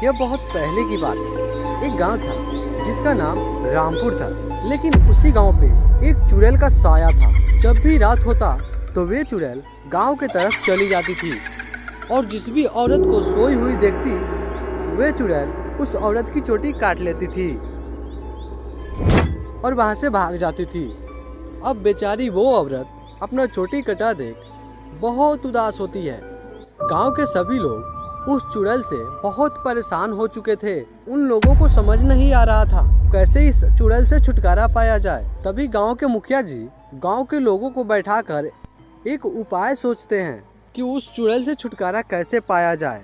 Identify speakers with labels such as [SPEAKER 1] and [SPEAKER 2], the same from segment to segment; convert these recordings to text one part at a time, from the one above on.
[SPEAKER 1] यह बहुत पहले की बात है। एक गांव था जिसका नाम रामपुर था, लेकिन उसी गांव पे एक चुड़ैल का साया था। जब भी रात होता तो वे चुड़ैल गांव के तरफ चली जाती थी और जिस भी औरत को सोई हुई देखती वे चुड़ैल उस औरत की चोटी काट लेती थी और वहां से भाग जाती थी। अब बेचारी वो औरत अपना चोटी कटा देख बहुत उदास होती है। गांव के सभी लोग उस चुड़ैल से बहुत परेशान हो चुके थे। उन लोगों को समझ नहीं आ रहा था कैसे इस चुड़ैल से छुटकारा पाया जाए। तभी गांव के मुखिया जी गांव के लोगों को बैठाकर एक उपाय सोचते हैं कि उस चुड़ैल से छुटकारा कैसे पाया जाए।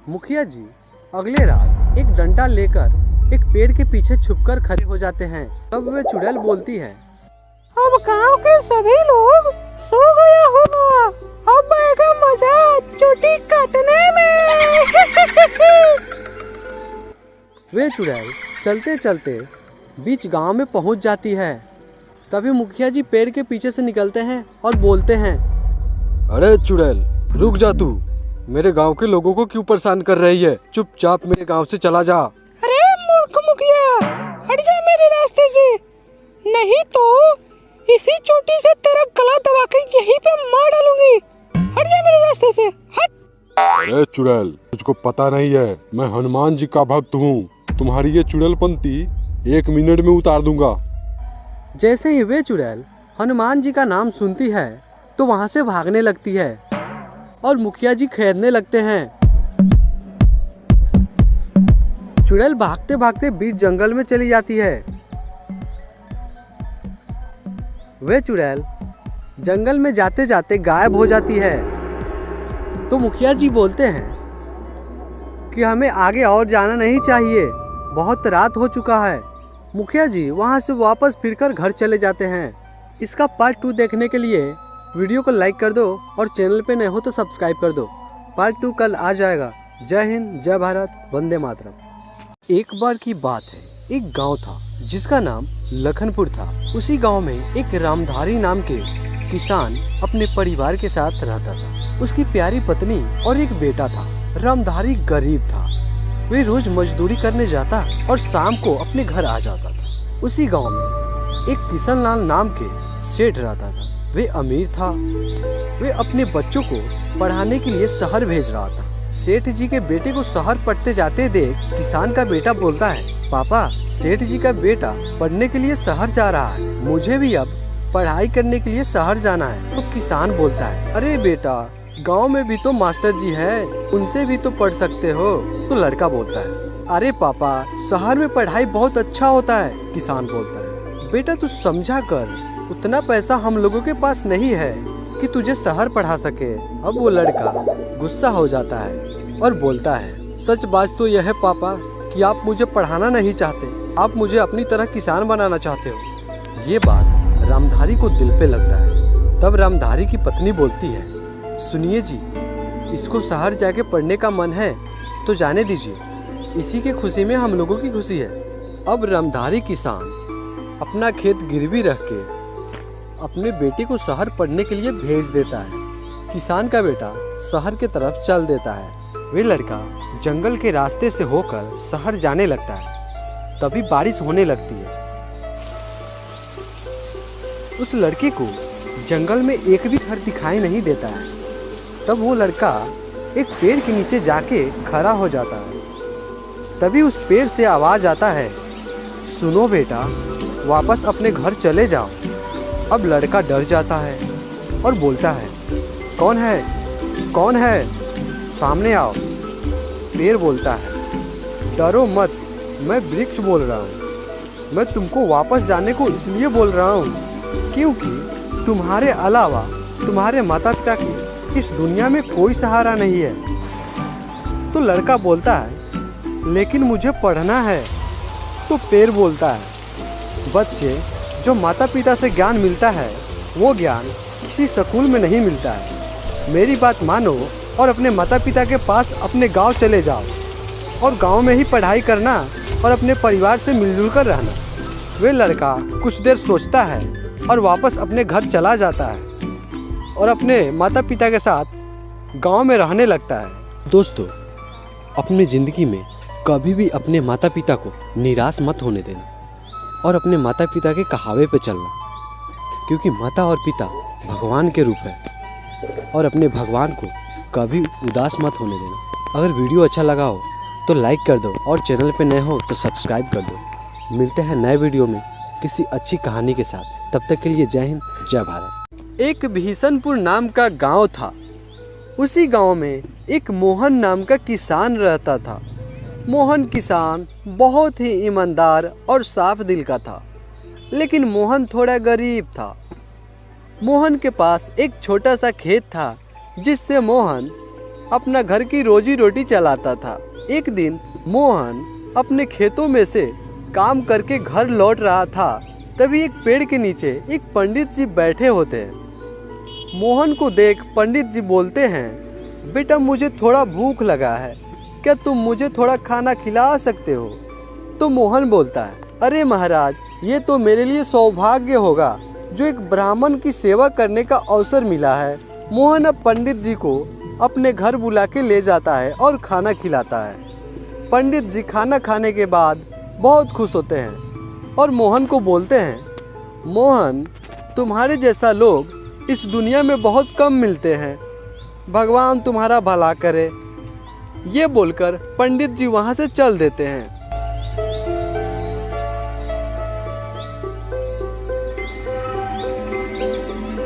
[SPEAKER 1] मुखिया जी अगले रात एक डंडा लेकर एक पेड़ के पीछे छुपकर खड़े हो जाते हैं। तब वे चुड़ैल बोलती है,
[SPEAKER 2] अब गांव के सभी लोग सो गया होगा, अब आएगा मजा चोटी काटने में।
[SPEAKER 1] वे चुड़ैल चलते चलते बीच गांव में पहुंच जाती है। तभी मुखिया जी पेड़ के पीछे से निकलते हैं और बोलते हैं,
[SPEAKER 3] अरे चुड़ैल रुक जा, तू मेरे गांव के लोगों को क्यों परेशान कर रही है? चुपचाप मेरे गांव से चला जा।
[SPEAKER 2] अरे मूर्ख मुखिया, हट जा मेरे रास्ते से, नहीं तो इसी चोटी से तेरा गला दबा के यहीं पे मार डालूंगी। हट जा मेरे रास्ते से, हट।
[SPEAKER 4] अरे चुड़ैल, तुझको पता नहीं है मैं हनुमान जी का भक्त हूँ। तुम्हारी ये चुड़ैलपंती 1 मिनट में उतार दूंगा।
[SPEAKER 1] जैसे ही वे चुड़ैल हनुमान जी का नाम सुनती है तो वहां से भागने लगती है और मुखिया जी खरीदने लगते हैं। चुड़ैल भागते भागते बीच जंगल में चली जाती है। वे चुड़ैल जंगल में जाते जाते गायब हो जाती है। तो मुखिया जी बोलते हैं कि हमें आगे और जाना नहीं चाहिए, बहुत रात हो चुका है। मुखिया जी वहां से वापस फिरकर घर चले जाते हैं। इसका पार्ट 2 देखने के लिए वीडियो को लाइक कर दो और चैनल पे नए हो तो सब्सक्राइब कर दो। पार्ट 2 कल आ जाएगा। जय हिंद, जय भारत, वंदे मातरम। एक बार की बात है, एक गांव था जिसका नाम लखनपुर था। उसी गांव में एक रामधारी नाम के किसान अपने परिवार के साथ रहता था। उसकी प्यारी पत्नी और एक बेटा था। रामधारी गरीब था। वे रोज मजदूरी करने जाता और शाम को अपने घर आ जाता था। उसी गांव में एक किशन लाल नाम के सेठ रहता था। वे अमीर था। वे अपने बच्चों को पढ़ाने के लिए शहर भेज रहा था। सेठ जी के बेटे को शहर पढ़ते जाते देख किसान का बेटा बोलता है, पापा सेठ जी का बेटा पढ़ने के लिए शहर जा रहा है, मुझे भी अब पढ़ाई करने के लिए शहर जाना है। तो किसान बोलता है, अरे बेटा गांव में भी तो मास्टर जी है, उनसे भी तो पढ़ सकते हो। तो लड़का बोलता है, अरे पापा शहर में पढ़ाई बहुत अच्छा होता है। किसान बोलता है, बेटा तू समझा कर, उतना पैसा हम लोगों के पास नहीं है कि तुझे शहर पढ़ा सके। अब वो लड़का गुस्सा हो जाता है और बोलता है, सच बात तो यह है पापा कि आप मुझे पढ़ाना नहीं चाहते, आप मुझे अपनी तरह किसान बनाना चाहते हो। ये बात रामधारी को दिल पे लगता है। तब रामधारी की पत्नी बोलती है, सुनिए जी, इसको शहर जाके पढ़ने का मन है तो जाने दीजिए, इसी के खुशी में हम लोगों की खुशी है। अब रामधारी किसान अपना खेत गिरवी रख के अपने बेटे को शहर पढ़ने के लिए भेज देता है। किसान का बेटा शहर के तरफ चल देता है। वे लड़का जंगल के रास्ते से होकर शहर जाने लगता है। तभी बारिश होने लगती है। उस लड़के को जंगल में एक भी घर दिखाई नहीं देता है। तब वो लड़का एक पेड़ के नीचे जाके खड़ा हो जाता है। तभी उस पेड़ से आवाज आता है, सुनो बेटा, वापस अपने घर चले जाओ। अब लड़का डर जाता है और बोलता है, कौन है, कौन है, सामने आओ। पेड़ बोलता है, डरो मत, मैं वृक्ष बोल रहा हूँ। मैं तुमको वापस जाने को इसलिए बोल रहा हूँ क्योंकि तुम्हारे अलावा तुम्हारे माता पिता की इस दुनिया में कोई सहारा नहीं है। तो लड़का बोलता है, लेकिन मुझे पढ़ना है। तो पेड़ बोलता है, बच्चे, जो माता पिता से ज्ञान मिलता है वो ज्ञान किसी स्कूल में नहीं मिलता है। मेरी बात मानो और अपने माता पिता के पास अपने गांव चले जाओ और गांव में ही पढ़ाई करना और अपने परिवार से मिलजुल कर रहना। वे लड़का कुछ देर सोचता है और वापस अपने घर चला जाता है और अपने माता पिता के साथ गांव में रहने लगता है। दोस्तों, अपनी ज़िंदगी में कभी भी अपने माता पिता को निराश मत होने देना और अपने माता पिता के कहावे पे चलना, क्योंकि माता और पिता भगवान के रूप है और अपने भगवान को कभी उदास मत होने देना। अगर वीडियो अच्छा लगा हो तो लाइक कर दो और चैनल पे नए हो तो सब्सक्राइब कर दो। मिलते हैं नए वीडियो में किसी अच्छी कहानी के साथ। तब तक के लिए जय हिंद, जय भारत। एक भीषणपुर नाम का गांव था। उसी गांव में एक मोहन नाम का किसान रहता था। मोहन किसान बहुत ही ईमानदार और साफ दिल का था, लेकिन मोहन थोड़ा गरीब था। मोहन के पास एक छोटा सा खेत था जिससे मोहन अपना घर की रोजी रोटी चलाता था। एक दिन मोहन अपने खेतों में से काम करके घर लौट रहा था, तभी एक पेड़ के नीचे एक पंडित जी बैठे होते हैं। मोहन को देख पंडित जी बोलते हैं, बेटा मुझे थोड़ा भूख लगा है, क्या तुम मुझे थोड़ा खाना खिला सकते हो? तो मोहन बोलता है, अरे महाराज, ये तो मेरे लिए सौभाग्य होगा जो एक ब्राह्मण की सेवा करने का अवसर मिला है। मोहन अब पंडित जी को अपने घर बुला के ले जाता है और खाना खिलाता है। पंडित जी खाना खाने के बाद बहुत खुश होते हैं और मोहन को बोलते हैं, मोहन, तुम्हारे जैसा लोग इस दुनिया में बहुत कम मिलते हैं, भगवान तुम्हारा भला करे। ये बोलकर पंडित जी वहाँ से चल देते हैं।